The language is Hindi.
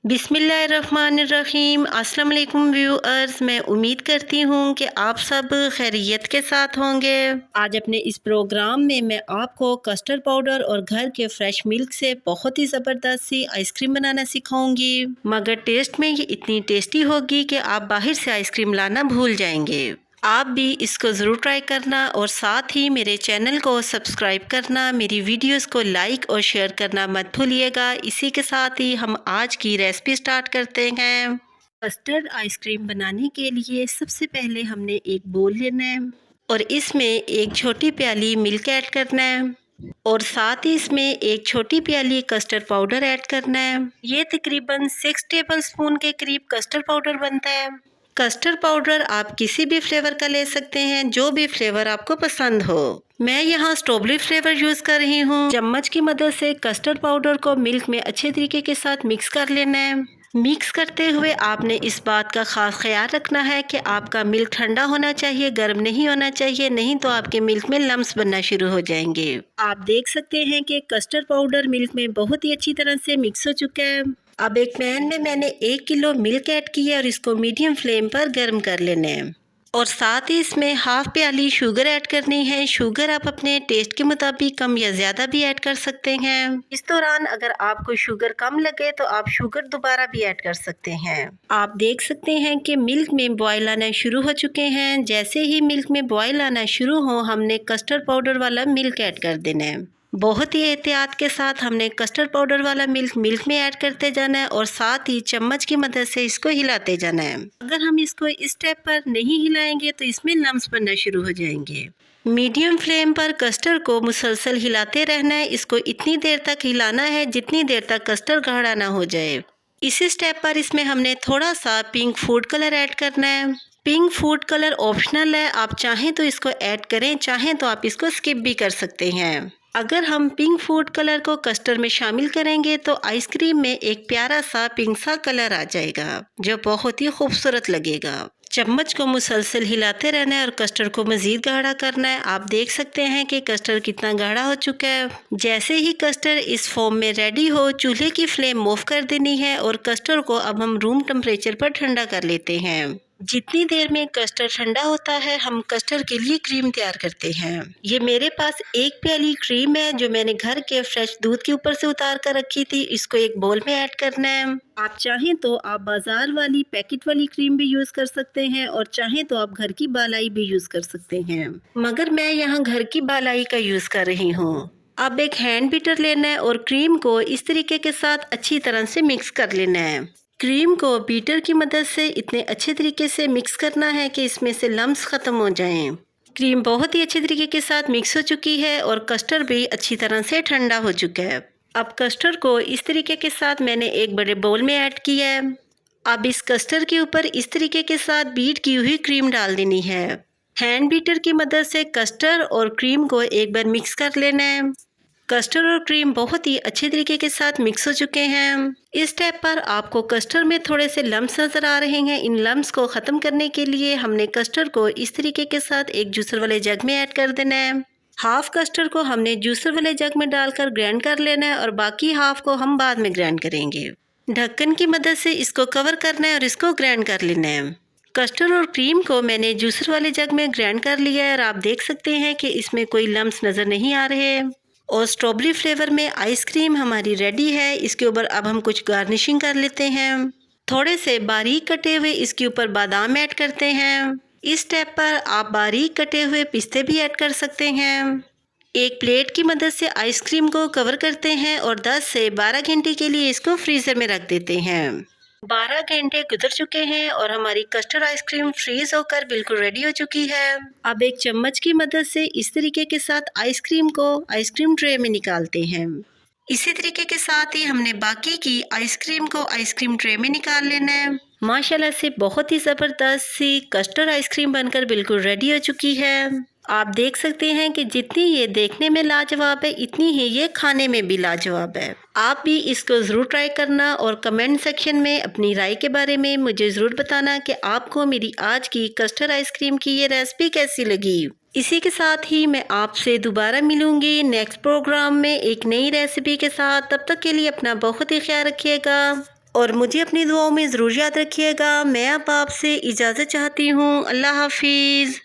बिस्मिल्लाहिर्रहमानिर्रहीम। अस्सलाम वालेकुम व्यूअर्स, मैं उम्मीद करती हूँ कि आप सब खैरियत के साथ होंगे। आज अपने इस प्रोग्राम में मैं आपको कस्टर्ड पाउडर और घर के फ्रेश मिल्क से बहुत ही ज़बरदस्त सी आइसक्रीम बनाना सिखाऊंगी, मगर टेस्ट में ये इतनी टेस्टी होगी कि आप बाहर से आइसक्रीम लाना भूल जाएंगे। आप भी इसको ज़रूर ट्राई करना और साथ ही मेरे चैनल को सब्सक्राइब करना, मेरी वीडियोस को लाइक और शेयर करना मत भूलिएगा। इसी के साथ ही हम आज की रेसिपी स्टार्ट करते हैं। कस्टर्ड आइसक्रीम बनाने के लिए सबसे पहले हमने एक बोल लेना है और इसमें एक छोटी प्याली मिल्क ऐड करना है और साथ ही इसमें एक छोटी प्याली कस्टर्ड पाउडर ऐड करना है। ये तकरीबन 6 टेबलस्पून के करीब कस्टर्ड पाउडर बनता है। कस्टर्ड पाउडर आप किसी भी फ्लेवर का ले सकते हैं, जो भी फ्लेवर आपको पसंद हो। मैं यहाँ स्ट्रॉबेरी फ्लेवर यूज़ कर रही हूँ। चम्मच की मदद से कस्टर्ड पाउडर को मिल्क में अच्छे तरीके के साथ मिक्स कर लेना है। मिक्स करते हुए आपने इस बात का खास ख्याल रखना है कि आपका मिल्क ठंडा होना चाहिए, गर्म नहीं होना चाहिए, नहीं तो आपके मिल्क में लम्स बनना शुरू हो जाएंगे। आप देख सकते हैं कि कस्टर्ड पाउडर मिल्क में बहुत ही अच्छी तरह से मिक्स हो चुका है। अब एक पैन में मैंने 1 किलो मिल्क ऐड किया और इसको मीडियम फ्लेम पर गर्म कर लेना है और साथ ही इसमें हाफ प्याली शुगर ऐड करनी है। शुगर आप अपने टेस्ट के मुताबिक कम या ज़्यादा भी ऐड कर सकते हैं। इस दौरान अगर आपको शुगर कम लगे तो आप शुगर दोबारा भी ऐड कर सकते हैं। आप देख सकते हैं कि मिल्क में बॉयल आना शुरू हो चुके हैं। जैसे ही मिल्क में बॉयल आना शुरू हो, हमने कस्टर्ड पाउडर वाला मिल्क ऐड कर देना है। बहुत ही एहतियात के साथ हमने कस्टर्ड पाउडर वाला मिल्क में ऐड करते जाना है और साथ ही चम्मच की मदद से इसको हिलाते जाना है। अगर हम इसको इस स्टेप पर नहीं हिलाएंगे तो इसमें लम्स बनना शुरू हो जाएंगे। मीडियम फ्लेम पर कस्टर्ड को मुसलसल हिलाते रहना है। इसको इतनी देर तक हिलाना है जितनी देर तक कस्टर्ड गाढ़ा ना हो जाए। इसी स्टेप पर इसमें हमने थोड़ा सा पिंक फूड कलर ऐड करना है। पिंक फूड कलर ऑप्शनल है, आप चाहें तो इसको ऐड करें, चाहें तो आप इसको स्किप भी कर सकते हैं। अगर हम पिंक फूड कलर को कस्टर्ड में शामिल करेंगे तो आइसक्रीम में एक प्यारा सा पिंक सा कलर आ जाएगा, जो बहुत ही खूबसूरत लगेगा। चम्मच को मुसलसल हिलाते रहना है और कस्टर्ड को मज़ीद गाढ़ा करना है। आप देख सकते हैं कि कस्टर्ड कितना गाढ़ा हो चुका है। जैसे ही कस्टर्ड इस फॉर्म में रेडी हो, चूल्हे की फ्लेम ऑफ कर देनी है और कस्टर्ड को अब हम रूम टेम्परेचर पर ठंडा कर लेते हैं। जितनी देर में कस्टर्ड ठंडा होता है, हम कस्टर्ड के लिए क्रीम तैयार करते हैं। ये मेरे पास 1 प्याली क्रीम है जो मैंने घर के फ्रेश दूध के ऊपर से उतार कर रखी थी। इसको एक बोल में ऐड करना है। आप चाहें तो आप बाजार वाली पैकेट वाली क्रीम भी यूज़ कर सकते हैं और चाहें तो आप घर की बालाई भी यूज़ कर सकते हैं, मगर मैं यहाँ घर की बालाई का यूज़ कर रही हूँ। अब एक हैंड बीटर लेना है और क्रीम को इस तरीके के साथ अच्छी तरह से मिक्स कर लेना है। क्रीम को बीटर की मदद से इतने अच्छे तरीके से मिक्स करना है कि इसमें से लम्स ख़त्म हो जाएं। क्रीम बहुत ही अच्छे तरीके के साथ मिक्स हो चुकी है और कस्टर्ड भी अच्छी तरह से ठंडा हो चुका है। अब कस्टर्ड को इस तरीके के साथ मैंने एक बड़े बाउल में ऐड किया है। अब इस कस्टर्ड के ऊपर इस तरीके के साथ बीट की हुई क्रीम डाल देनी है। हैंड बीटर की मदद से कस्टर्ड और क्रीम को एक बार मिक्स कर लेना है। कस्टर्ड और क्रीम बहुत ही अच्छे तरीके के साथ मिक्स हो चुके हैं। इस स्टेप पर आपको कस्टर्ड में थोड़े से लम्स नज़र आ रहे हैं। इन लम्स को ख़त्म करने के लिए हमने कस्टर्ड को इस तरीके के साथ एक जूसर वाले जग में ऐड कर देना है। हाफ कस्टर्ड को हमने जूसर वाले जग में डालकर ग्राइंड कर लेना है और बाकी हाफ को हम बाद में ग्राइंड करेंगे। ढक्कन की मदद से इसको कवर करना है और इसको ग्राइंड कर लेना है। कस्टर्ड और क्रीम को मैंने जूसर वाले जग में ग्राइंड कर लिया है और आप देख सकते हैं कि इसमें कोई लम्स नज़र नहीं आ रहे और स्ट्रॉबेरी फ्लेवर में आइसक्रीम हमारी रेडी है। इसके ऊपर अब हम कुछ गार्निशिंग कर लेते हैं। थोड़े से बारीक कटे हुए इसके ऊपर बादाम ऐड करते हैं। इस स्टेप पर आप बारीक कटे हुए पिस्ते भी ऐड कर सकते हैं। एक प्लेट की मदद से आइसक्रीम को कवर करते हैं और 10 से 12 घंटे के लिए इसको फ्रीज़र में रख देते हैं। 12 घंटे गुजर चुके हैं और हमारी कस्टर्ड आइसक्रीम फ्रीज होकर बिल्कुल रेडी हो चुकी है। अब एक चम्मच की मदद से इस तरीके के साथ आइसक्रीम को आइसक्रीम ट्रे में निकालते हैं। इसी तरीके के साथ ही हमने बाकी की आइसक्रीम को आइसक्रीम ट्रे में निकाल लेना है। माशाल्लाह से बहुत ही ज़बरदस्त सी कस्टर्ड आइसक्रीम बनकर बिल्कुल रेडी हो चुकी है। आप देख सकते हैं कि जितनी ये देखने में लाजवाब है, इतनी ही ये खाने में भी लाजवाब है। आप भी इसको ज़रूर ट्राई करना और कमेंट सेक्शन में अपनी राय के बारे में मुझे ज़रूर बताना कि आपको मेरी आज की कस्टर्ड आइसक्रीम की ये रेसिपी कैसी लगी। इसी के साथ ही मैं आपसे दोबारा मिलूंगी नेक्स्ट प्रोग्राम में एक नई रेसिपी के साथ। तब तक के लिए अपना बहुत ही ख्याल रखिएगा और मुझे अपनी दुआओं में ज़रूर याद रखिएगा। मैं अब आपसे इजाज़त चाहती हूँ। अल्लाह हाफिज़।